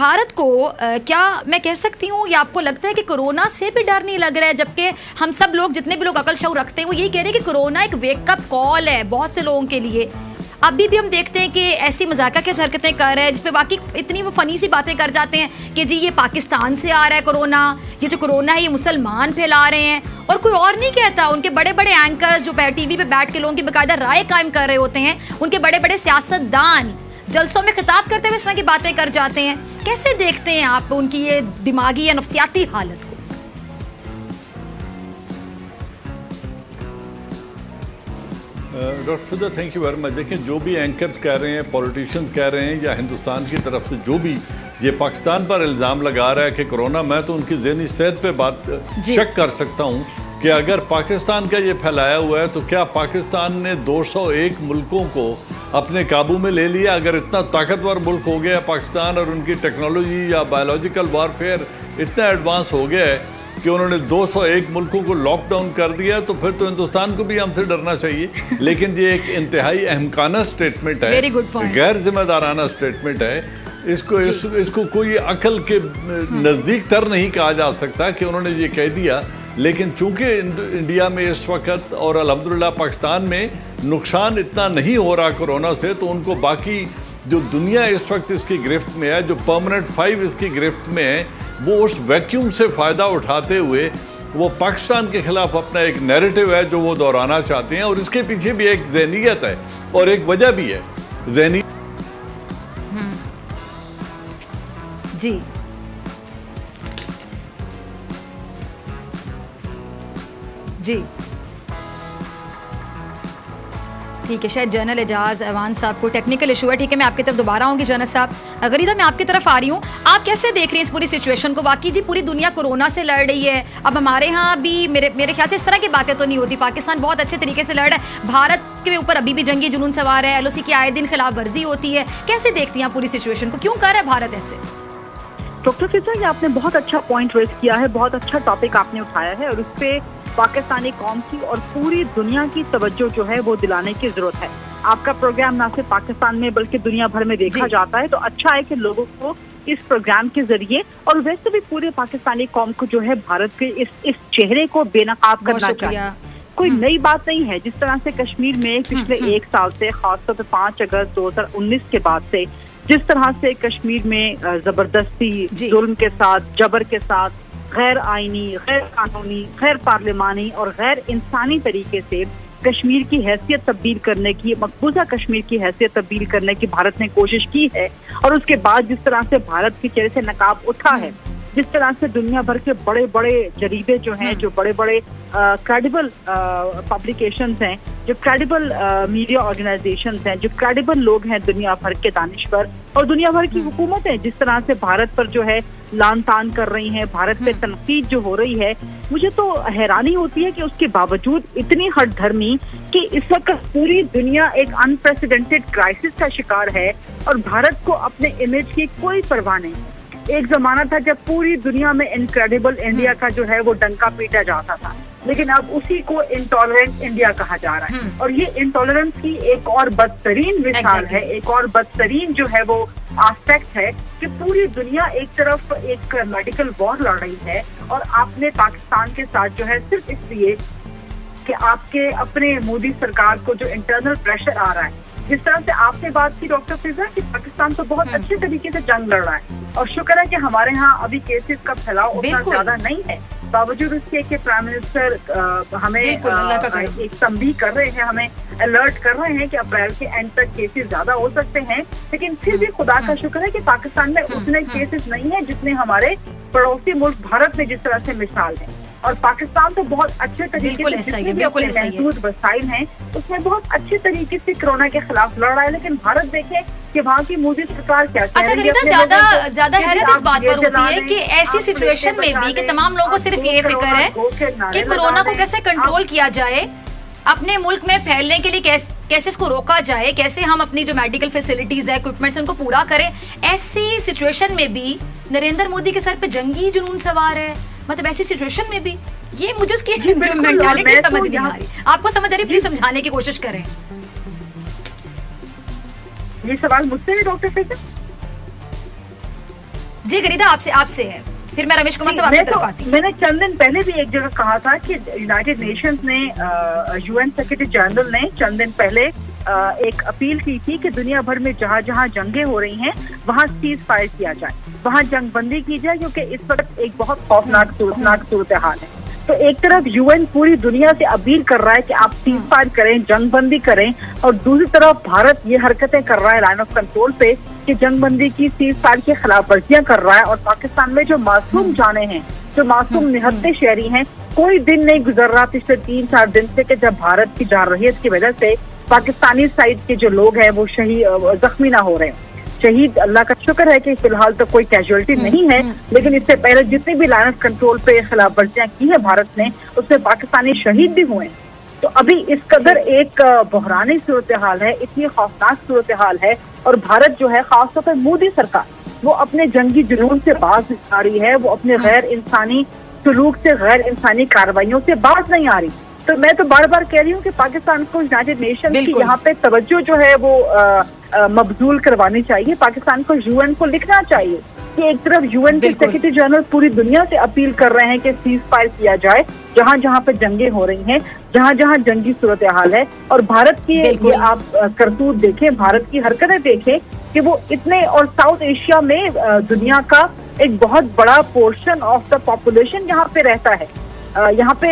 भारत को क्या मैं कह सकती हूँ, या आपको लगता है कि कोरोना से भी डर नहीं लग रहा है? जबकि हम सब लोग, जितने भी लोग अकल शऊर रखते हैं, वो यही कह रहे हैं कि कोरोना एक वेकअप कॉल है बहुत से लोगों के लिए। अभी भी हम देखते हैं कि ऐसी मजाका की हरकतें कर रहे हैं जिस पे बाकी इतनी वो फनी सी बातें कर जाते हैं कि जी ये पाकिस्तान से आ रहा है कोरोना, ये जो कोरोना है ये मुसलमान फैला रहे हैं, और कोई और नहीं कहता। उनके बड़े बड़े एंकर्स जो टीवी पे बैठ के लोगों की बाकायदा राय कायम कर रहे होते हैं, उनके बड़े बड़े सियासतदान जलसों में खिताब करते हुए इस तरह की बातें कर जाते हैं। कैसे देखते हैं आप उनकी ये दिमागी या नफ्सियाती हालत को? Doctor Fiza, thank you very much. देखिए, जो भी एंकर्स कह रहे हैं, पॉलिटिशियंस कह रहे हैं, या हिंदुस्तान की तरफ से जो भी ये पाकिस्तान पर इल्ज़ाम लगा रहा है कि कोरोना, मैं तो उनकी ज़हनी सेहत पे बात शक कर सकता हूँ कि अगर पाकिस्तान का ये फैलाया हुआ है तो क्या पाकिस्तान ने 201 मुल्कों को अपने काबू में ले लिया? अगर इतना ताकतवर मुल्क हो गया पाकिस्तान और उनकी टेक्नोलॉजी या बायोलॉजिकल वारफेयर इतना एडवांस हो गया है कि उन्होंने 201 मुल्कों को लॉकडाउन कर दिया, तो फिर तो हिंदुस्तान को भी हमसे डरना चाहिए। लेकिन ये एक इंतहाई अहमकाना स्टेटमेंट है, गैर जिम्मेदाराना स्टेटमेंट है। इसको कोई अकल के नज़दीक तर नहीं कहा जा सकता कि उन्होंने ये कह दिया। लेकिन चूंकि इंडिया में इस वक्त और अल्हम्दुलिल्लाह पाकिस्तान में नुकसान इतना नहीं हो रहा कोरोना से, तो उनको बाकी जो दुनिया इस वक्त इसकी गिरफ्त में है, जो परमानेंट 5 इसकी गिरफ्त में है, वो उस वैक्यूम से फ़ायदा उठाते हुए वो पाकिस्तान के खिलाफ अपना एक नैरेटिव है जो वो दोहराना चाहते हैं। और इसके पीछे भी एक ज़हनियत है और एक वजह भी है। ज़हनी जी जी ठीक है, शायद जर्नल एजाज अवान साहब को टेक्निकल इशू है। ठीक है, मैं आपकी तरफ दोबारा आऊँगी। जर्नल साहब गरीदा, मैं आपकी तरफ आ रही हूँ। आप कैसे देख रही हैं इस पूरी सिचुएशन को? वाकई जी पूरी दुनिया कोरोना से लड़ रही है। अब हमारे यहाँ भी मेरे ख्याल से इस तरह की बातें तो नहीं होती। पाकिस्तान बहुत अच्छे तरीके से लड़ रहा है, भारत के ऊपर अभी भी जंगी जुनून सवार है, LOC की आए दिन खिलाफ वर्जी होती है। कैसे देखती हैं पूरी सिचुएशन को? क्यों कर रहा है भारत ऐसे? डॉक्टर फिजा, ये आपने बहुत अच्छा पॉइंट रेज किया है, बहुत अच्छा टॉपिक आपने उठाया है, और उस पर पाकिस्तानी कौम की और पूरी दुनिया की तवज्जो जो है वो दिलाने की जरूरत है। आपका प्रोग्राम ना सिर्फ पाकिस्तान में बल्कि दुनिया भर में देखा जाता है, तो अच्छा है कि लोगों को इस प्रोग्राम के जरिए और वैसे भी पूरे पाकिस्तानी कौम को जो है भारत के इस चेहरे को बेनकाब करना चाहिए। कोई नई बात नहीं है। जिस तरह से कश्मीर में पिछले 1 साल से, खासतौर पर 5 अगस्त 2019 के बाद से जिस तरह से कश्मीर में जबरदस्ती, जुल्म के साथ, जबर के साथ, गैर आईनी, गैर कानूनी, गैर पार्लिमानी और गैर इंसानी तरीके से कश्मीर की हैसियत तब्दील करने की, मकबूजा कश्मीर की हैसियत तब्दील करने की भारत ने कोशिश की है, और उसके बाद जिस तरह से भारत के चेहरे से नकाब उठा है, जिस तरह से दुनिया भर के बड़े बड़े जरीबे जो हैं, जो बड़े बड़े क्रेडिबल पब्लिकेशंस हैं, जो क्रेडिबल मीडिया ऑर्गेनाइजेशंस हैं, जो क्रेडिबल लोग हैं दुनिया भर के दानिश्वर, और दुनिया भर की हुकूमतें जिस तरह से भारत पर जो है लान तान कर रही हैं, भारत पे तनकीद जो हो रही है, मुझे तो हैरानी होती है कि उसके बावजूद इतनी हठधर्मी कि इस वक्त पूरी दुनिया एक अनप्रेसिडेंटेड क्राइसिस का शिकार है और भारत को अपने इमेज की कोई परवाह नहीं। एक जमाना था जब पूरी दुनिया में इनक्रेडिबल इंडिया का जो है वो डंका पीटा जाता था, लेकिन अब उसी को इंटॉलरेंट इंडिया कहा जा रहा है। और ये इंटॉलरेंस की एक और बदतरीन मिसाल है, एक और बदतरीन जो है वो एस्पेक्ट है कि पूरी दुनिया एक तरफ एक मेडिकल वॉर लड़ रही है और आपने पाकिस्तान के साथ जो है सिर्फ इसलिए कि आपके अपने मोदी सरकार को जो इंटरनल प्रेशर आ रहा है, जिस तरह से आपने बात की डॉक्टर फिजा कि पाकिस्तान तो बहुत अच्छे तरीके से जंग लड़ रहा है और शुक्र है कि हमारे यहाँ अभी केसेस का फैलाव उतना ज्यादा नहीं है, बावजूद उसके कि प्राइम मिनिस्टर हमें एक तंबीह कर रहे हैं, हमें अलर्ट कर रहे हैं कि अप्रैल के एंड तक केसेस ज्यादा हो सकते हैं, लेकिन फिर भी खुदा का शुक्र है कि पाकिस्तान में उतने केसेस नहीं है जितने हमारे पड़ोसी मुल्क भारत में जिस तरह से मिसाल है। और पाकिस्तान तो बहुत अच्छे तरीके से महदूद वसाइल हैं उसमें बहुत अच्छे तरीके से कोरोना के खिलाफ लड़ रहा है, लेकिन भारत देखे कि वहाँ की मोदी सरकार क्या अच्छा गरीदा, ज्यादा हैरत इस बात पर होती है कि ऐसी सिचुएशन में भी कि तमाम लोगों को सिर्फ ये फिक्र है कि कोरोना को कैसे कंट्रोल किया जाए, अपने मुल्क में फैलने के लिए कैसे इसको रोका जाए, कैसे हम अपनी जो मेडिकल फैसिलिटीज है, इक्विपमेंट्स उनको पूरा करें। ऐसी सिचुएशन में भी नरेंद्र मोदी के सर पे जंगी जुनून सवार है, मतलब ऐसी सिचुएशन में भी ये मुझे उसकी मेंटालिटी समझ नहीं आ रही। आपको समझ आ रही, प्लीज समझाने की कोशिश करें। ये सवाल मुझसे है डॉक्टर फिजा? जी गरीदा, आपसे है, फिर मैं रमेश कुमार साहब आपकी तरफ आती हूँ। मैंने चंद दिन पहले भी एक जगह कहा था कि यूनाइटेड नेशंस ने, यूएन सेक्रेटरी जनरल ने चंद दिन पहले एक अपील की थी कि दुनिया भर में जहाँ जहाँ जंगें हो रही हैं वहाँ सीज फायर किया जाए, वहाँ जंग बंदी की जाए, क्योंकि इस वक्त एक बहुत खौफनाक सूरत हाल है। तो एक तरफ यूएन पूरी दुनिया से अपील कर रहा है कि आप सीज फायर करें, जंग बंदी करें, और दूसरी तरफ भारत ये हरकतें कर रहा है लाइन ऑफ कंट्रोल पे कि जंग बंदी की सीज फायर की खिलाफ वर्जियां कर रहा है। और पाकिस्तान में जो मासूम जाने हैं, जो मासूम निहत्ते शहरी हैं, कोई दिन नहीं गुजर रहा पिछले 3-4 दिन से कि जब भारत की जारहियत की वजह से पाकिस्तानी साइड के जो लोग हैं वो जख्मी ना हो रहे हैं। शहीद, अल्लाह का शुक्र है कि फिलहाल तो कोई कैजुअलिटी नहीं है, लेकिन इससे पहले जितनी भी लाइन ऑफ कंट्रोल पे खिलाफ वर्जियां की है भारत ने, उसमें पाकिस्तानी शहीद भी हुए। तो अभी इस कदर एक बहरानी सूरत हाल है, इतनी खौफनाक सूरत हाल है, और भारत जो है खासतौर पर मोदी सरकार, वो अपने जंगी जुनून से बाज नहीं आ रही है, वो अपने गैर इंसानी सलूक से, गैर इंसानी कार्रवाइयों से बाज नहीं आ रही। तो मैं तो बार बार कह रही हूँ कि पाकिस्तान को यूनाइटेड नेशन की यहाँ पे तवज्जो जो है वो मबजूल करवानी चाहिए। पाकिस्तान को यूएन को लिखना चाहिए कि एक तरफ यूएन के सेक्रेटरी जनरल पूरी दुनिया से अपील कर रहे हैं कि सीज फायर किया जाए जहाँ जहाँ पे जंगें हो रही हैं, जहाँ जहाँ जंगी सूरत हाल है, और भारत की ये आप करतूत देखें, भारत की हरकतें देखें कि वो इतने, और साउथ एशिया में दुनिया का एक बहुत बड़ा पोर्शन ऑफ द पॉपुलेशन यहाँ पे रहता है। यहाँ पे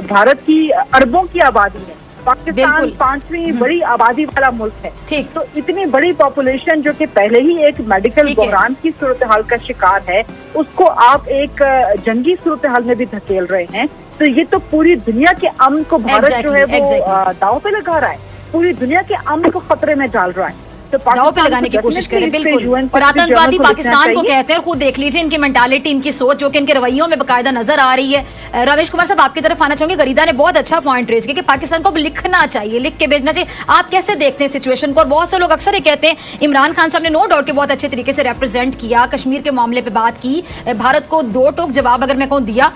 भारत की अरबों की आबादी है, पाकिस्तान 5वीं बड़ी आबादी वाला मुल्क है। तो इतनी बड़ी पॉपुलेशन जो कि पहले ही एक मेडिकल बहरान की सूरत हाल का शिकार है, उसको आप एक जंगी सूरत हाल में भी धकेल रहे हैं। तो ये तो पूरी दुनिया के अमन को भारत जो है वो दाव पे लगा रहा है, पूरी दुनिया के अमन को खतरे में डाल रहा है। तो दाव पे लगाने की कोशिश करें, बिल्कुल। और आतंकवादी पाकिस्तान को कहते हैं, खुद देख लीजिए इनकी मेंटालिटी, इनकी सोच जो कि इनके रवैयों में बाकायदा नजर आ रही है। रमेश कुमार साहब आपकी तरफ आना चाहूंगे। गरीदा ने बहुत अच्छा पॉइंट रेज किया कि पाकिस्तान को अब लिखना चाहिए, लिख के भेजना चाहिए। आप कैसे देखते हैं सिचुएशन को? और बहुत से लोग अक्सर ये कहते हैं, इमरान खान साहब ने नो डाउट के बहुत अच्छे तरीके से रिप्रेजेंट किया, कश्मीर के मामले पर बात की, भारत को दो टोक जवाब अगर मैं कहूँ दिया,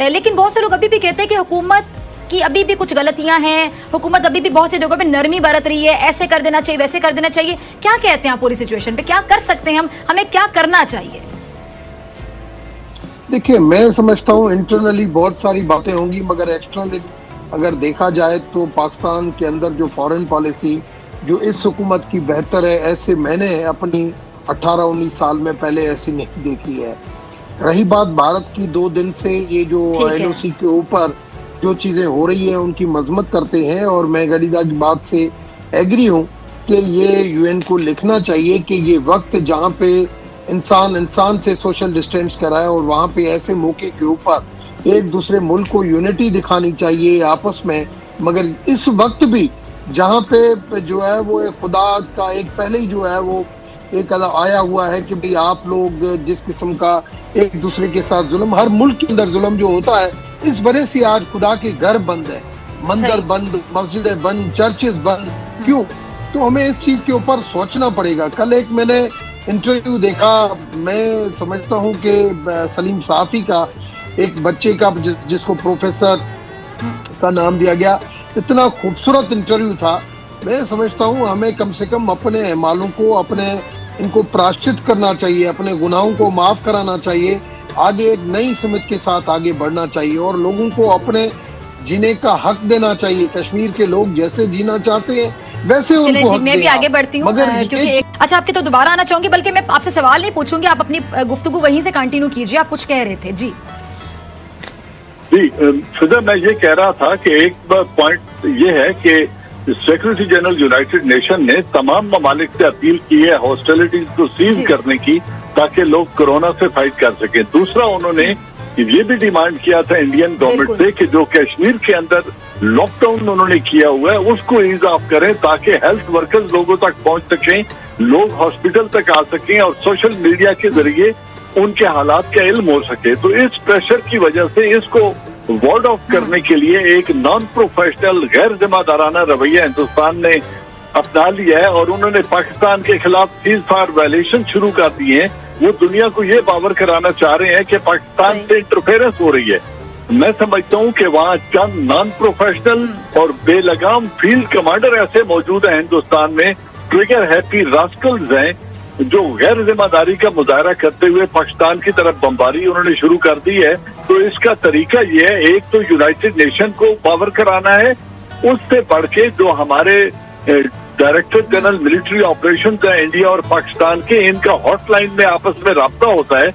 लेकिन बहुत से लोग अभी भी कहते हैं कि हुकूमत कि अभी भी कुछ गलतियां हैं, हुकूमत अभी भी बहुत सी जगहों पे नरमी बरत रही है, ऐसे कर देना चाहिए, वैसे कर देना चाहिए। क्या कहते हैं आप पूरी सिचुएशन पे? क्या कर सकते हैं हमें क्या करना चाहिए? देखिए, मैं समझता हूँ इंटरनली बहुत सारी बातें होंगी, मगर एक्सटर्नली अगर देखा जाए तो पाकिस्तान के अंदर जो फॉरेन पॉलिसी जो इस हुकूमत की बेहतर है, ऐसे मैंने अपनी 18-19 साल में पहले ऐसी नहीं देखी है। रही बात भारत की, 2 दिन से ये जो LOC के ऊपर जो चीज़ें हो रही है उनकी मजम्मत करते हैं, और मैं गरीदा की बात से एग्री हूँ कि ये यूएन को लिखना चाहिए कि ये वक्त जहाँ पे इंसान से सोशल डिस्टेंस कराए, और वहाँ पे ऐसे मौके के ऊपर एक दूसरे मुल्क को यूनिटी दिखानी चाहिए आपस में। मगर इस वक्त भी जहाँ पे जो है वो खुदा का एक पहले ही जो है वो एक आया हुआ है कि भाई आप लोग जिस किस्म का एक दूसरे के साथ जुल्म, हर मुल्क के अंदर जुल्म जो होता है, इस वजह से आज खुदा के घर बंद है, मंदिर बंद, मस्जिदें बंद, चर्चेस बंद। क्यों? तो हमें इस चीज के ऊपर सोचना पड़ेगा। कल एक मैंने इंटरव्यू देखा, मैं समझता हूँ कि सलीम साफी का, एक बच्चे का जिसको प्रोफेसर का नाम दिया गया, इतना खूबसूरत इंटरव्यू था। मैं समझता हूँ हमें कम से कम अपने अमालों को, अपने इनको प्रायश्चित करना चाहिए, अपने गुनाहों को माफ कराना चाहिए, आगे एक नई समझ के साथ आगे बढ़ना चाहिए, और लोगों को अपने जीने का हक देना चाहिए। कश्मीर के लोग जैसे जीना चाहते हैं वैसे उनको हक मैं भी आगे बढ़ती हूँ, क्योंकि अच्छा आपके तो दोबारा आना चाहूंगी, बल्कि मैं आपसे सवाल नहीं पूछूंगी, आप अपनी गुफ्तगू वहीं से कंटिन्यू कीजिए। आप कुछ कह रहे थे जी। फिजा, मैं ये कह रहा था कि एक पॉइंट ये है कि सेक्रेटरी जनरल यूनाइटेड नेशन ने तमाम ममालिक से अपील की है हॉस्टिलिटीज को सीज करने की, ताकि लोग कोरोना से फाइट कर सकें। दूसरा, उन्होंने ये भी डिमांड किया था इंडियन गवर्नमेंट से कि जो कश्मीर के अंदर लॉकडाउन उन्होंने किया हुआ है उसको ईज ऑफ करें, ताकि हेल्थ वर्कर्स लोगों तक पहुंच सकें, लोग हॉस्पिटल तक आ सकें और सोशल मीडिया के जरिए उनके हालात का इल्म हो सके। तो इस प्रेशर की वजह से इसको वार्ड ऑफ करने के लिए एक नॉन प्रोफेशनल, गैर जिम्मेदाराना रवैया हिंदुस्तान ने अपना लिया है, और उन्होंने पाकिस्तान के खिलाफ सीज फायर वायलेशन शुरू कर दिए हैं। वो दुनिया को ये बावर कराना चाह रहे हैं कि पाकिस्तान से इंटरफेरेंस हो रही है। मैं समझता हूँ कि वहाँ चंद नॉन प्रोफेशनल और बेलगाम फील्ड कमांडर ऐसे मौजूद हैं हिंदुस्तान में, ट्रिगर हैप्पी रास्कल्स हैं, जो गैर जिम्मेदारी का मुजाहरा करते हुए पाकिस्तान की तरफ बमबारी उन्होंने शुरू कर दी है। तो इसका तरीका ये है, एक तो यूनाइटेड नेशन को पावर कराना है, उससे बढ़ के जो हमारे डायरेक्टर जनरल मिलिट्री ऑपरेशन है इंडिया और पाकिस्तान के, इनका हॉटलाइन में आपस में राब्ता होता है,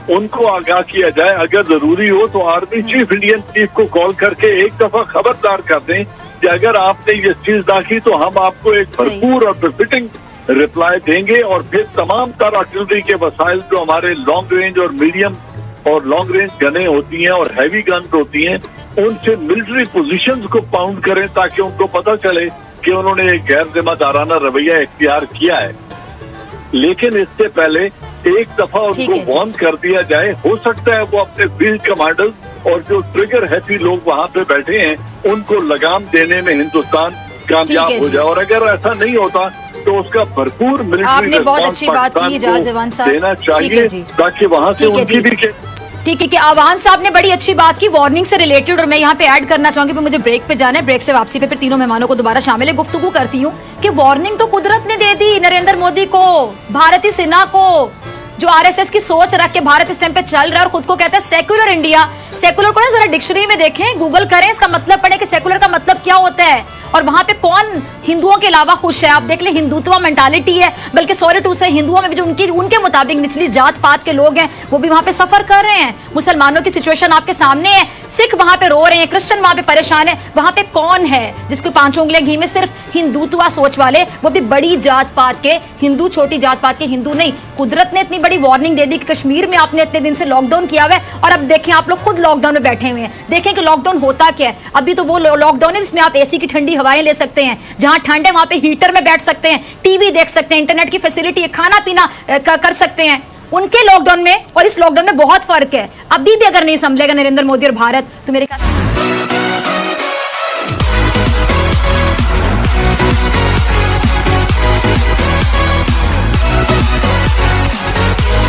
उनको आगाह किया जाए। अगर जरूरी हो तो आर्मी चीफ, इंडियन चीफ को कॉल करके एक दफा खबरदार कर दें कि अगर आपने ये चीज ना की तो हम आपको एक भरपूर और बेफिटिंग रिप्लाई देंगे। और फिर तमाम तर आर्टिलरी के वसाइल जो हमारे लॉन्ग रेंज और मीडियम और लॉन्ग रेंज गनें होती हैं और हैवी गन्स होती हैं, उनसे मिलिट्री पोजीशंस को पाउंड करें ताकि उनको पता चले कि उन्होंने एक गैर जिम्मेदाराना रवैया इख्तियार किया है। लेकिन इससे पहले एक दफा उनको वार्न कर दिया जाए। हो सकता है वो अपने फील्ड कमांडर्स और जो ट्रिगर हैवी लोग वहां पे बैठे हैं उनको लगाम देने में हिंदुस्तान कामयाब हो जाए। और अगर ऐसा नहीं होता तो उसका भरपूर मिलिट्री आपने बहुत अच्छी बात की जाज़ेवान साहब, देना चाहिए ताकि वहां से उनकी भी ठीक है कि आवान साहब ने बड़ी अच्छी बात की वार्निंग से रिलेटेड। और मैं यहाँ पे ऐड करना चाहूंगी, मुझे ब्रेक पे जाना है, ब्रेक से वापसी पे फिर तीनों मेहमानों को दोबारा शामिल है गुफ्तगू करती हूँ कि वार्निंग तो कुदरत ने दे दी नरेंद्र मोदी को, भारतीय सेना को, जो आरएसएस की सोच रख के भारत इस टाइम पे चल रहा है और खुद को कहता है सेक्युलर इंडिया। सेक्युलर को ना जरा डिक्शनरी में देखें, गूगल करें, इसका मतलब पढ़ें कि सेक्युलर का मतलब क्या होता है और वहां पे कौन हिंदुओं के अलावा खुश है। आप देख ले, हिंदुत्व मेंटालिटी है, बल्कि सॉरी टू से हिंदुओं में भी जो उनके मुताबिक निचली जात पात के लोग हैं वो भी वहां पे सफर कर रहे हैं। मुसलमानों की सिचुएशन आपके सामने है, सिख वहां पे रो रहे हैं, क्रिश्चियन वहां पे परेशान है। वहां पे कौन है जिसको 5 उंगलियां घी में, सिर्फ हिंदुत्व सोच वाले, वो भी बड़ी जात पात के हिंदू, छोटी जात पात के हिंदू नहीं। कुदरत ने इतनी बड़ी वार्निंग दे दी कि कश्मीर में आपने इतने दिन से लॉकडाउन किया हुआ है और अब देखें आप लोग खुद लॉकडाउन में बैठे हुए हैं। देखें कि लॉकडाउन होता क्या है। अभी तो वो लॉकडाउन है जिसमें आप एसी की ठंडी हवाएं ले सकते हैं, जहां ठंड है वहां पे हीटर में बैठ सकते हैं, टीवी देख सकते हैं, इंटरनेट की फैसिलिटी है, खाना पीना कर सकते हैं। उनके लॉकडाउन में और इस लॉकडाउन में बहुत फर्क है। अभी भी अगर नहीं संभलेगा नरेंद्र मोदी और भारत तो मेरे ख्याल